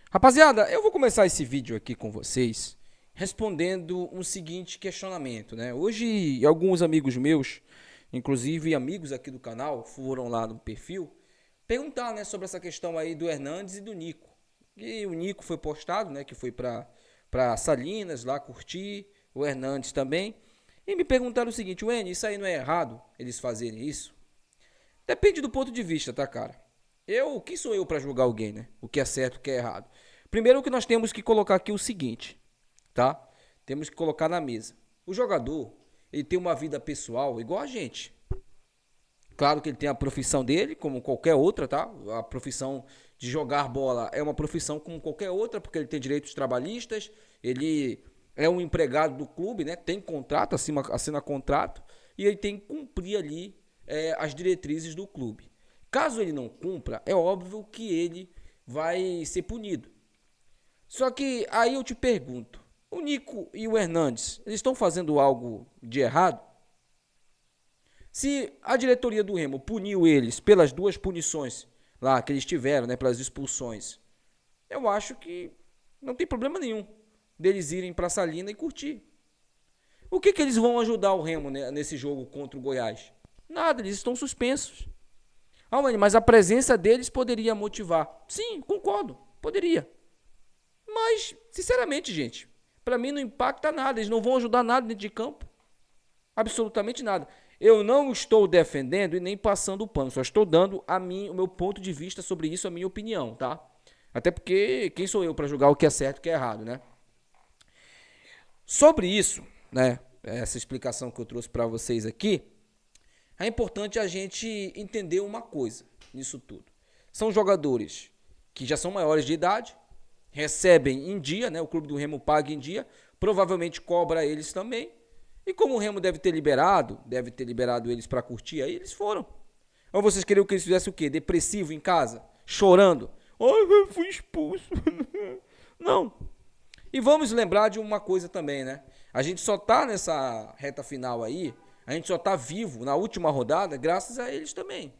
Rapaziada, eu vou começar esse vídeo aqui com vocês respondendo um seguinte questionamento, né? Hoje, alguns amigos meus, inclusive amigos aqui do canal, foram lá no perfil perguntar, né, sobre essa questão aí do Hernandes e do Nico. E o Nico foi postado, né, que foi para Salinas lá curtir, o Hernandes também. E me perguntaram o seguinte: Wene, isso aí não é errado eles fazerem isso? Depende do ponto de vista, tá, cara? Quem sou eu para julgar alguém, né? O que é certo, o que é errado. Primeiro que nós temos que colocar aqui o seguinte, tá? Temos que colocar na mesa. O jogador, ele tem uma vida pessoal igual a gente. Claro que ele tem a profissão dele, como qualquer outra, tá? A profissão de jogar bola é uma profissão como qualquer outra, porque ele tem direitos trabalhistas, ele é um empregado do clube, né? Tem contrato, assina contrato, e ele tem que cumprir ali as diretrizes do clube. Caso ele não cumpra, é óbvio que ele vai ser punido. Só que aí eu te pergunto, o Nico e o Hernandes, eles estão fazendo algo de errado? Se a diretoria do Remo puniu eles pelas duas punições lá que eles tiveram, né, pelas expulsões, eu acho que não tem problema nenhum deles irem para Salina e curtir. O que eles vão ajudar o Remo, né, nesse jogo contra o Goiás? Nada, eles estão suspensos. Ah, mas a presença deles poderia motivar. Sim, concordo, poderia. Mas, sinceramente, gente, para mim não impacta nada. Eles não vão ajudar nada dentro de campo. Absolutamente nada. Eu não estou defendendo e nem passando o pano. Só estou dando o meu ponto de vista sobre isso, a minha opinião, tá? Até porque quem sou eu para julgar o que é certo e o que é errado, né? Sobre isso, né? Essa explicação que eu trouxe para vocês aqui, é importante a gente entender uma coisa nisso tudo. São jogadores que já são maiores de idade, recebem em dia, né? O clube do Remo paga em dia, provavelmente cobra eles também. E como o Remo deve ter liberado eles para curtir, aí eles foram. Ou vocês queriam que eles fizessem o quê? Depressivo em casa? Chorando? Ai, eu fui expulso. Não. E vamos lembrar de uma coisa também, né? A gente só tá nessa reta final aí, a gente só tá vivo na última rodada graças a eles também.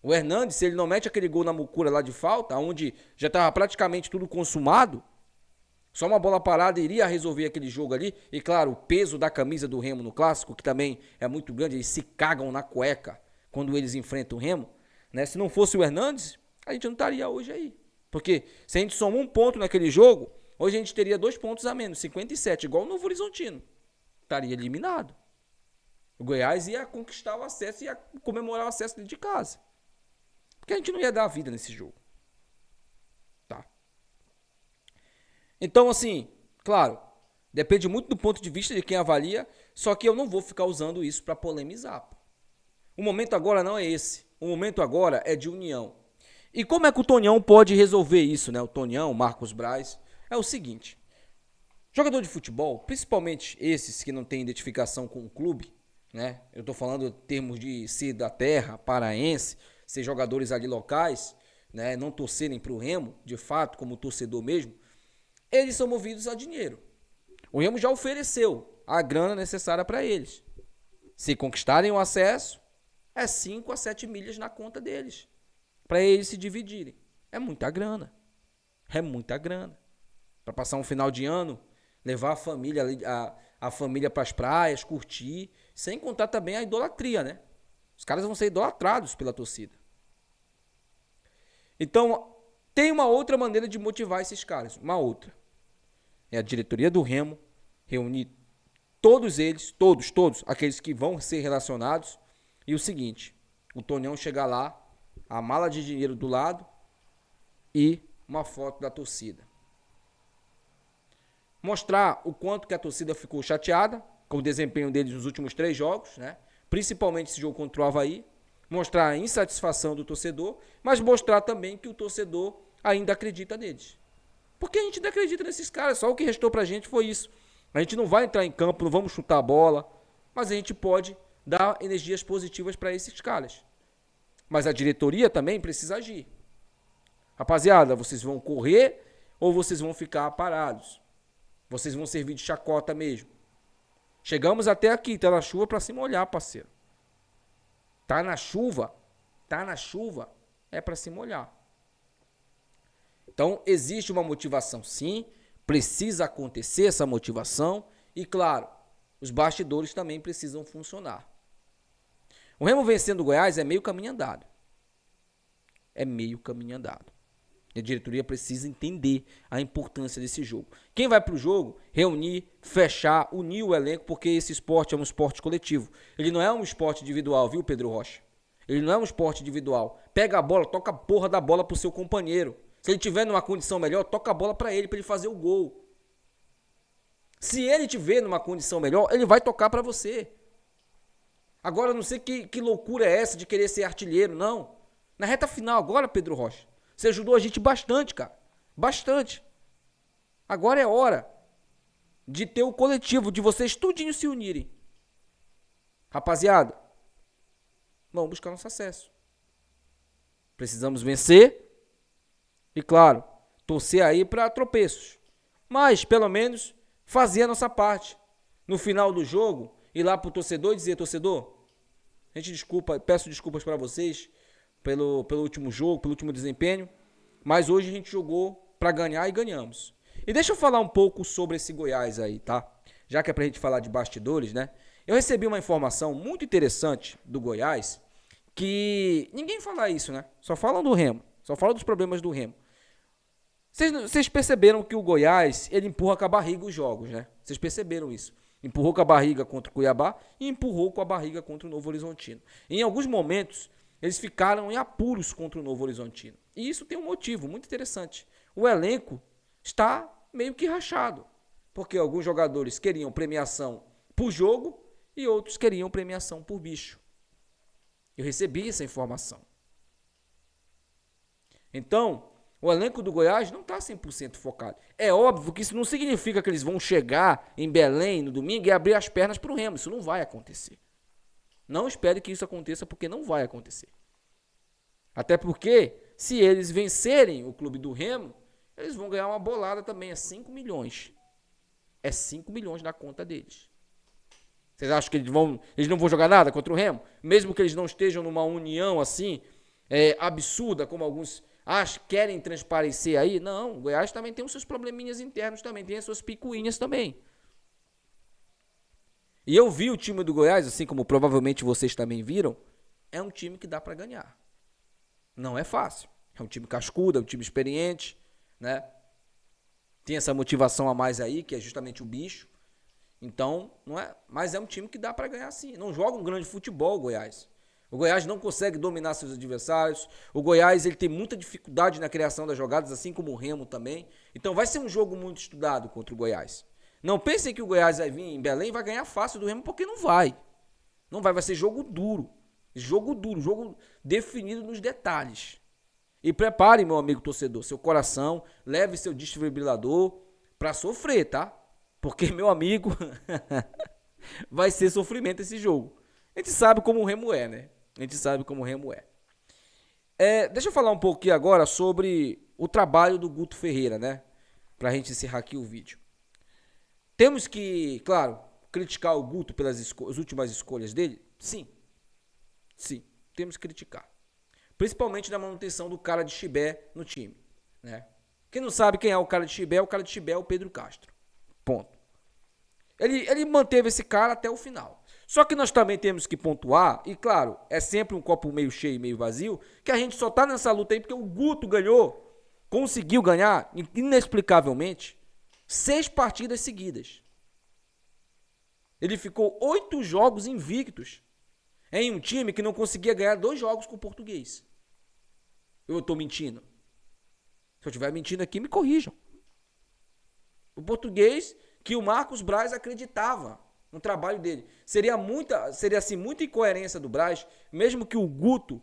O Hernandes, se ele não mete aquele gol na mucura lá de falta, onde já estava praticamente tudo consumado, só uma bola parada iria resolver aquele jogo ali. E claro, o peso da camisa do Remo no clássico, que também é muito grande, eles se cagam na cueca quando eles enfrentam o Remo. Né? Se não fosse o Hernandes, a gente não estaria hoje aí. Porque se a gente soma um ponto naquele jogo, hoje a gente teria 2 pontos a menos, 57, igual o Novo Horizontino. Estaria eliminado. O Goiás ia conquistar o acesso e ia comemorar o acesso dentro de casa. Porque a gente não ia dar a vida nesse jogo. Tá? Então, assim, claro, depende muito do ponto de vista de quem avalia, só que eu não vou ficar usando isso para polemizar. O momento agora não é esse. O momento agora é de união. E como é que o Tonhão pode resolver isso, né? O Tonhão, o Marcos Braz, é o seguinte: jogador de futebol, principalmente esses que não têm identificação com o clube, né? Eu tô falando em termos de ser da terra, paraense, ser jogadores ali locais, né? Não torcerem pro Remo, de fato, como torcedor mesmo, eles são movidos a dinheiro. O Remo já ofereceu a grana necessária para eles. Se conquistarem o acesso, é 5 a 7 milhas na conta deles, para eles se dividirem. É muita grana. É muita grana. Para passar um final de ano, levar a família para as praias, curtir, sem contar também a idolatria, né? Os caras vão ser idolatrados pela torcida. Então, tem uma outra maneira de motivar esses caras, uma outra. É a diretoria do Remo reunir todos eles, todos, aqueles que vão ser relacionados, e o seguinte: o Tonhão chegar lá, a mala de dinheiro do lado e uma foto da torcida. Mostrar o quanto que a torcida ficou chateada com o desempenho deles nos últimos 3 jogos, né? Principalmente esse jogo contra o Avaí. Mostrar a insatisfação do torcedor, mas mostrar também que o torcedor ainda acredita neles. Porque a gente ainda acredita nesses caras, só o que restou pra gente foi isso. A gente não vai entrar em campo, não vamos chutar a bola, mas a gente pode dar energias positivas para esses caras. Mas a diretoria também precisa agir. Rapaziada, vocês vão correr ou vocês vão ficar parados? Vocês vão servir de chacota mesmo. Chegamos até aqui, tá na chuva para se molhar, parceiro. Tá na chuva, é para se molhar. Então, existe uma motivação, sim, precisa acontecer essa motivação e, claro, os bastidores também precisam funcionar. O Remo vencendo o Goiás é meio caminho andado. É meio caminho andado. E a diretoria precisa entender a importância desse jogo. Quem vai para o jogo, reunir, fechar, unir o elenco, porque esse esporte é um esporte coletivo. Ele não é um esporte individual, viu, Pedro Rocha? Ele não é um esporte individual. Pega a bola, toca a porra da bola pro seu companheiro. Se ele tiver numa condição melhor, toca a bola para ele fazer o gol. Se ele tiver numa condição melhor, ele vai tocar para você. Agora, eu não sei que loucura é essa de querer ser artilheiro, não. Na reta final agora, Pedro Rocha, você ajudou a gente bastante, cara. Bastante. Agora é hora de ter o coletivo, de vocês tudinho se unirem. Rapaziada, vamos buscar nosso acesso. Precisamos vencer e, claro, torcer aí para tropeços. Mas, pelo menos, fazer a nossa parte. No final do jogo, ir lá pro torcedor e dizer, torcedor, a gente peço desculpas para vocês pelo último jogo, pelo último desempenho, mas hoje a gente jogou para ganhar e ganhamos. E deixa eu falar um pouco sobre esse Goiás aí, tá? Já que é pra gente falar de bastidores, né? Eu recebi uma informação muito interessante do Goiás, que ninguém fala isso, né? Só falam do Remo, só falam dos problemas do Remo. Vocês perceberam que o Goiás, ele empurra com a barriga os jogos, né? Vocês perceberam isso. Empurrou com a barriga contra o Cuiabá e empurrou com a barriga contra o Novo Horizontino. Em alguns momentos, eles ficaram em apuros contra o Novo Horizontino. E isso tem um motivo muito interessante. O elenco está meio que rachado. Porque alguns jogadores queriam premiação por jogo e outros queriam premiação por bicho. Eu recebi essa informação. Então, o elenco do Goiás não está 100% focado. É óbvio que isso não significa que eles vão chegar em Belém no domingo e abrir as pernas para o Remo. Isso não vai acontecer. Não espere que isso aconteça, porque não vai acontecer. Até porque, se eles vencerem o clube do Remo, eles vão ganhar uma bolada também, é 5 milhões. É 5 milhões na conta deles. Vocês acham que eles não vão jogar nada contra o Remo? Mesmo que eles não estejam numa união assim, absurda, como alguns querem transparecer aí? Não, o Goiás também tem os seus probleminhas internos também, tem as suas picuinhas também. E eu vi o time do Goiás, assim como provavelmente vocês também viram, é um time que dá para ganhar. Não é fácil. É um time cascudo, é um time experiente, né? Tem essa motivação a mais aí, que é justamente o bicho. Então, não é, mas é um time que dá para ganhar sim. Não joga um grande futebol o Goiás. O Goiás não consegue dominar seus adversários. O Goiás ele tem muita dificuldade na criação das jogadas, assim como o Remo também. Então vai ser um jogo muito estudado contra o Goiás. Não pensem que o Goiás vai vir em Belém e vai ganhar fácil do Remo, porque não vai. Não vai, vai ser jogo duro. Jogo duro, jogo definido nos detalhes. E prepare, meu amigo torcedor, seu coração, leve seu desfibrilador para sofrer, tá? Porque, meu amigo, vai ser sofrimento esse jogo. A gente sabe como o Remo é, né? A gente sabe como o Remo é. Deixa eu falar um pouco aqui agora sobre o trabalho do Guto Ferreira, né? Pra gente encerrar aqui o vídeo. Temos que, claro, criticar o Guto pelas as últimas escolhas dele? Sim. Sim, temos que criticar. Principalmente na manutenção do cara de Chibé no time, né? Quem não sabe quem é o cara de Chibé é o Pedro Castro. Ponto. Ele manteve esse cara até o final. Só que nós também temos que pontuar, e claro, é sempre um copo meio cheio e meio vazio, que a gente só tá nessa luta aí porque o Guto conseguiu ganhar, inexplicavelmente, 6 partidas seguidas. Ele ficou 8 jogos invictos em um time que não conseguia ganhar 2 jogos com o Português. Eu estou mentindo? Se eu estiver mentindo aqui, me corrijam. O Português que o Marcos Braz acreditava no trabalho dele. Seria assim, muita incoerência do Braz, mesmo que o Guto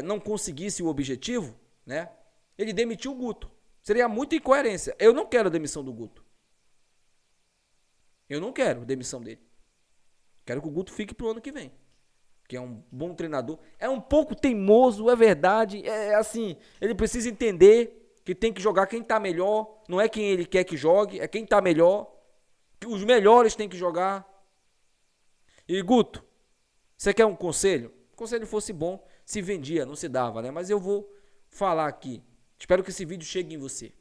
não conseguisse o objetivo, né? Ele demitiu o Guto. Seria muita incoerência. Eu não quero a demissão do Guto. Eu não quero a demissão dele. Quero que o Guto fique pro ano que vem. Que é um bom treinador. É um pouco teimoso, é verdade. É assim, ele precisa entender que tem que jogar quem tá melhor. Não é quem ele quer que jogue, é quem tá melhor. Que os melhores têm que jogar. E Guto, você quer um conselho? Se o conselho fosse bom, se vendia, não se dava, né? Mas eu vou falar aqui. Espero que esse vídeo chegue em você.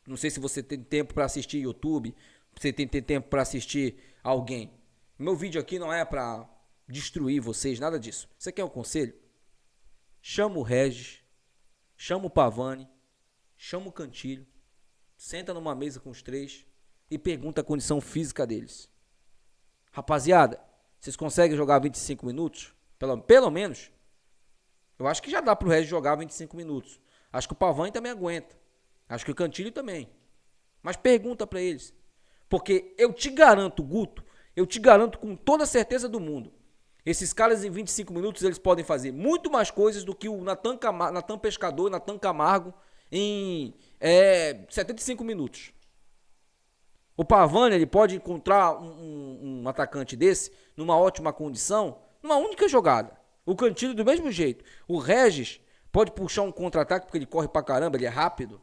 Não sei se você tem tempo para assistir YouTube, você tem tempo para assistir alguém. Meu vídeo aqui não é para destruir vocês, nada disso. Você quer um conselho? Chama o Regis, chama o Pavani, chama o Cantilho, senta numa mesa com os três e pergunta a condição física deles. Rapaziada, vocês conseguem jogar 25 minutos? Pelo menos. Eu acho que já dá pro Regis jogar 25 minutos. Acho que o Pavani também aguenta. Acho que o Cantilho também. Mas pergunta pra eles. Porque eu te garanto, Guto, eu te garanto com toda a certeza do mundo, esses caras em 25 minutos eles podem fazer muito mais coisas do que o Natan Pescador, Natan Camargo em 75 minutos. O Pavani, ele pode encontrar um atacante desse numa ótima condição, numa única jogada. O Cantilho do mesmo jeito. O Regis pode puxar um contra-ataque porque ele corre pra caramba, ele é rápido.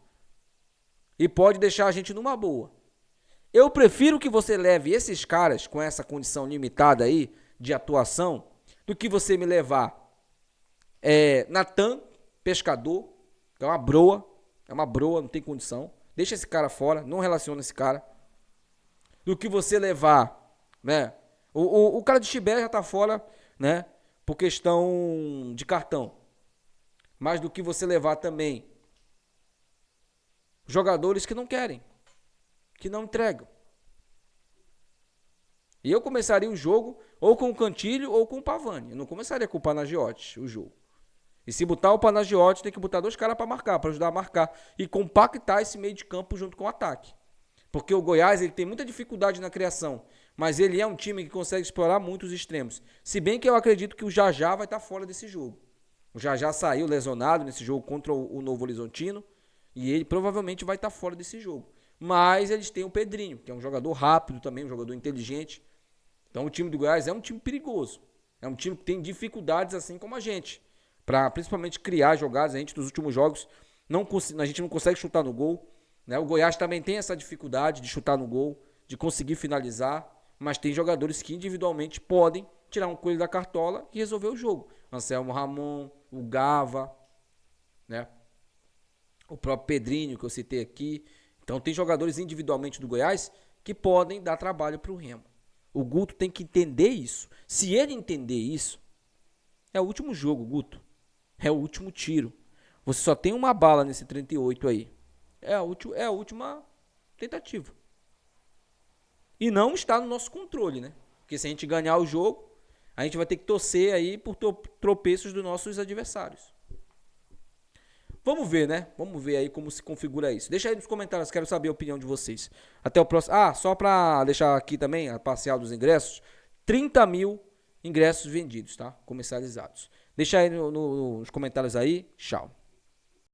E pode deixar a gente numa boa. Eu prefiro que você leve esses caras com essa condição limitada aí de atuação do que você me levar Natan Pescador, que é uma broa, não tem condição. Deixa esse cara fora, não relaciona esse cara. Do que você levar, né? O cara de Chibé já tá fora, né? Por questão de cartão. Mas do que você levar também jogadores que não querem, que não entregam. E eu começaria o jogo ou com o Cantilho ou com o Pavani. Eu não começaria com o Panagiotti o jogo. E se botar o Panagiotti, tem que botar dois caras para marcar, para ajudar a marcar e compactar esse meio de campo junto com o ataque. Porque o Goiás ele tem muita dificuldade na criação, mas ele é um time que consegue explorar muito os extremos. Se bem que eu acredito que o Jajá vai estar fora desse jogo. O Jajá saiu lesionado nesse jogo contra o Novo Horizontino e ele provavelmente vai estar fora desse jogo. Mas eles têm o Pedrinho, que é um jogador rápido também, um jogador inteligente. Então o time do Goiás é um time perigoso. É um time que tem dificuldades assim como a gente. Para principalmente criar jogadas. A gente nos últimos jogos, a gente não consegue chutar no gol. Né? O Goiás também tem essa dificuldade de chutar no gol, de conseguir finalizar. Mas tem jogadores que individualmente podem tirar um coelho da cartola e resolver o jogo. Anselmo Ramon, o Gava, né? O próprio Pedrinho que eu citei aqui. Então tem jogadores individualmente do Goiás que podem dar trabalho para o Remo. O Guto tem que entender isso. Se ele entender isso, é o último jogo, Guto. É o último tiro. Você só tem uma bala nesse 38 aí. É a última tentativa. E não está no nosso controle, né? Porque se a gente ganhar o jogo, a gente vai ter que torcer aí por tropeços dos nossos adversários. Vamos ver, né? Vamos ver aí como se configura isso. Deixa aí nos comentários, quero saber a opinião de vocês. Até o próximo. Só para deixar aqui também a parcial dos ingressos. 30 mil ingressos vendidos, tá? Comercializados. Deixa aí nos comentários aí. Tchau.